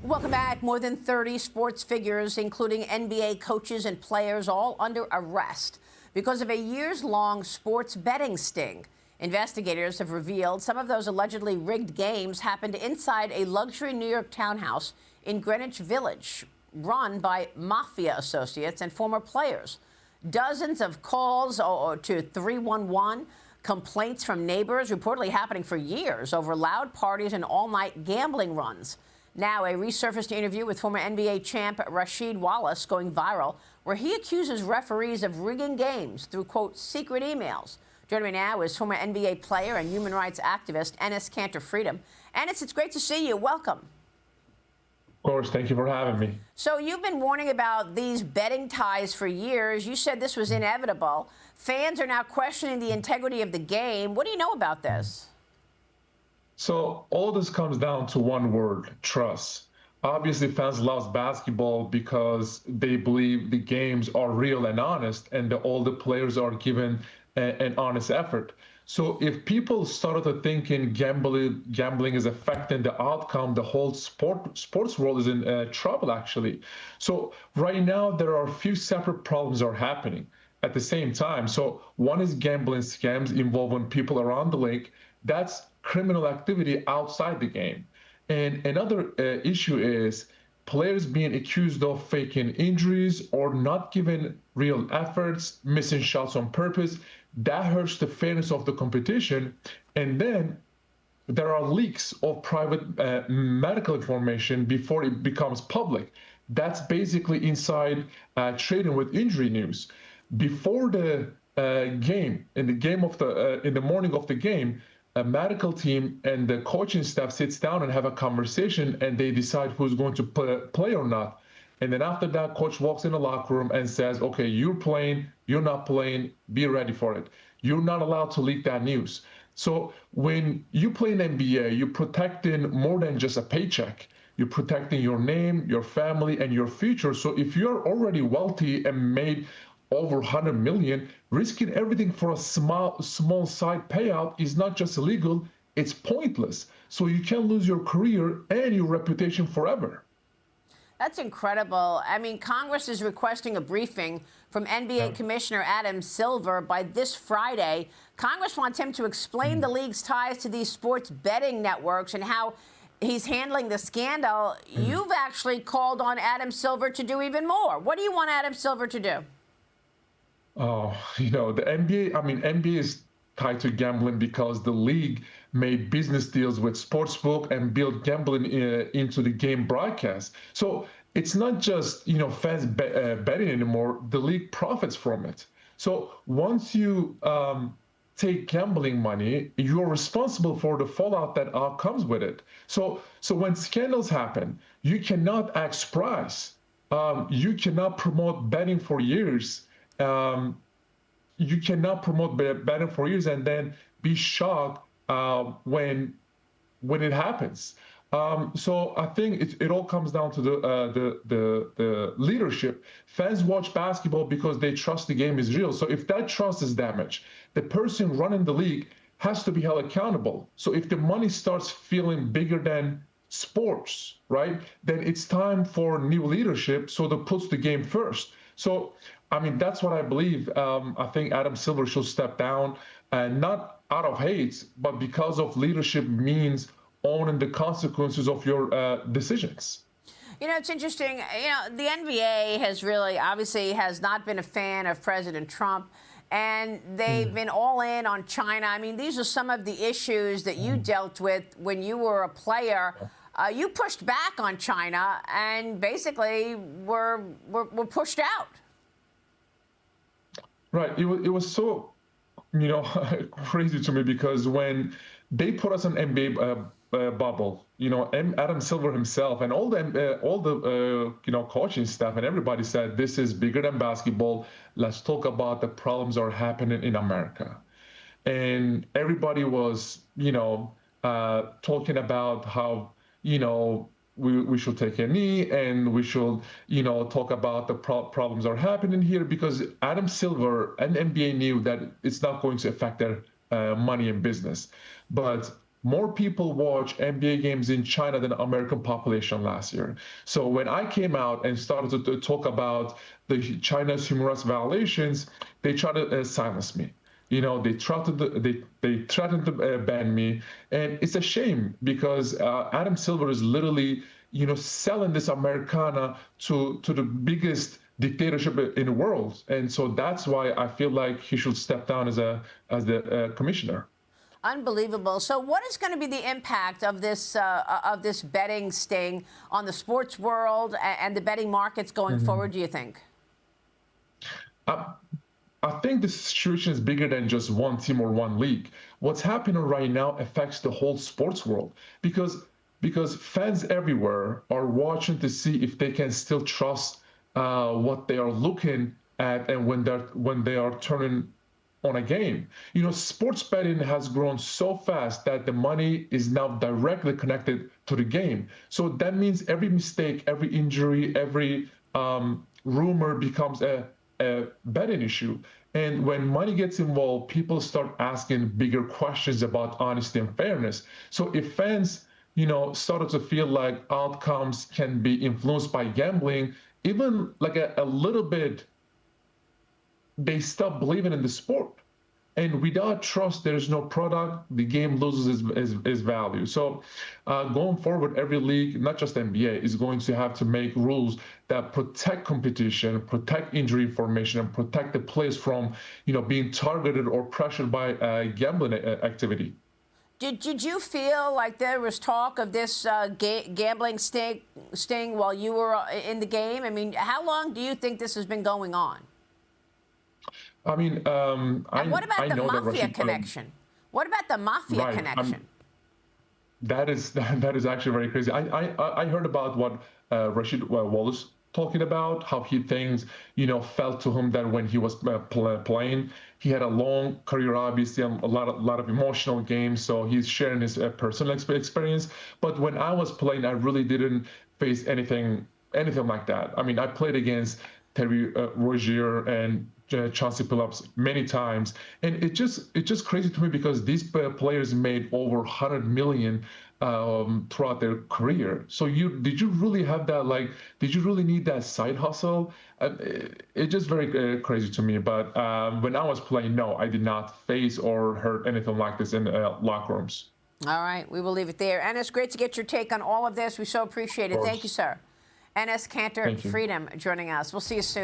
Welcome back. More than 30 sports figures, including NBA coaches and players, all under arrest because of a years-long sports betting sting. Investigators have revealed some of those allegedly rigged games happened inside a luxury New York townhouse in Greenwich Village, run by Mafia associates and former players. Dozens of calls to 311, complaints from neighbors reportedly happening for years over loud parties and all-night gambling runs. Now, a resurfaced interview with former NBA champ Rasheed Wallace going viral, where he accuses referees of rigging games through, quote, secret emails. Joining me now is former NBA player and human rights activist Enes Kanter Freedom. Enes, it's great to see you. Welcome. Of course. Thank you for having me. So you've been warning about these betting ties for years. You said this was inevitable. Fans are now questioning the integrity of the game. What do you know about this? So all this comes down to one word: trust. Obviously, fans love basketball because they believe the games are real and honest, and all the players are given an honest effort. So if people started thinking gambling is affecting the outcome, the whole sports world is in trouble, actually. So right now, there are a few separate problems are happening at the same time. So one is gambling scams involving people around the league. That's criminal activity outside the game. And another issue is players being accused of faking injuries or not giving real efforts, missing shots on purpose. That hurts the fairness of the competition. And then there are leaks of private medical information before it becomes public. That's basically inside trading with injury news. Before the game, in the morning of the game, a medical team and the coaching staff sits down and have a conversation, and they decide who's going to play or not. And then after that, coach walks in the locker room and says, okay, you're playing, you're not playing, be ready for it. You're not allowed to leak that news. So when you play in NBA, you're protecting more than just a paycheck. You're protecting your name, your family, and your future. So if you're already wealthy and made over 100 million, risking everything for a small side payout is not just illegal, it's pointless. So you can lose your career and your reputation forever. That's incredible. I mean, Congress is requesting a briefing from NBA Commissioner Adam Silver by this Friday. Congress wants him to explain the league's ties to these sports betting networks and how he's handling the scandal. You've actually called on Adam Silver to do even more. What do you want Adam Silver to do? Oh, the NBA is tied to gambling because the league made business deals with sportsbook and built gambling into the game broadcast. So it's not just, fans betting anymore. The league profits from it. So once you take gambling money, you're responsible for the fallout that comes with it. So when scandals happen, you cannot act surprised. You cannot promote betting for years. You cannot promote betting for years and then be shocked when it happens. So I think it all comes down to the leadership. Fans watch basketball because they trust the game is real. So if that trust is damaged, the person running the league has to be held accountable. So if the money starts feeling bigger than sports, right, then it's time for new leadership so that puts the game first. So that's what I believe. I think Adam Silver should step down, and not out of hate, but because of leadership means owning the consequences of your decisions. It's interesting. The NBA has not been a fan of President Trump, and they've been all in on China. I mean, these are some of the issues that you dealt with when you were a player. You pushed back on China and basically were pushed out. Right. It was so, crazy to me because when they put us on NBA bubble, Adam Silver himself and all the coaching staff and everybody said, this is bigger than basketball. Let's talk about the problems that are happening in America. And everybody was, talking about how, we should take a knee and we should, talk about the problems that are happening here, because Adam Silver and NBA knew that it's not going to affect their money and business. But more people watch NBA games in China than the American population last year. So when I came out and started to talk about the China's human rights violations, they tried to silence me. You know, they threatened they threatened to ban me, and it's a shame because Adam Silver is literally, you know, selling this Americana to the biggest dictatorship in the world, and so that's why I feel like he should step down as the commissioner. Unbelievable. So, what is going to be the impact of this betting sting on the sports world and the betting markets going forward? Do you think? I think the situation is bigger than just one team or one league. What's happening right now affects the whole sports world because fans everywhere are watching to see if they can still trust what they are looking at, and when they are turning on a game. You know, sports betting has grown so fast that the money is now directly connected to the game. So that means every mistake, every injury, every rumor becomes a betting issue. And when money gets involved, people start asking bigger questions about honesty and fairness. So if fans, you know, started to feel like outcomes can be influenced by gambling, even like a little bit, they stop believing in the sport. And without trust, there is no product. The game loses its value. So going forward, every league, not just NBA, is going to have to make rules that protect competition, protect injury information, and protect the players from, you know, being targeted or pressured by gambling activity. Did you feel like there was talk of this gambling sting while you were in the game? I mean, how long do you think this has been going on? I mean, and what about I the know that mafia Rashid, connection? What about the mafia connection? That is actually very crazy. I heard about what Rashid Wallace talking about, how he thinks, you know, felt to him that when he was playing, he had a long career, obviously, and a lot of emotional games. So he's sharing his personal experience. But when I was playing, I really didn't face anything like that. I mean, I played against Terry Rozier and Chauncey Billups many times, and it's just crazy to me because these players made over 100 million throughout their career. So did you really have that? Like, did you really need that side hustle? It's just very crazy to me. But when I was playing, no, I did not face or heard anything like this in locker rooms. All right, we will leave it there. Enes, great to get your take on all of this. We so appreciate it. Thank you, sir. Enes Kanter Freedom joining us. We'll see you soon.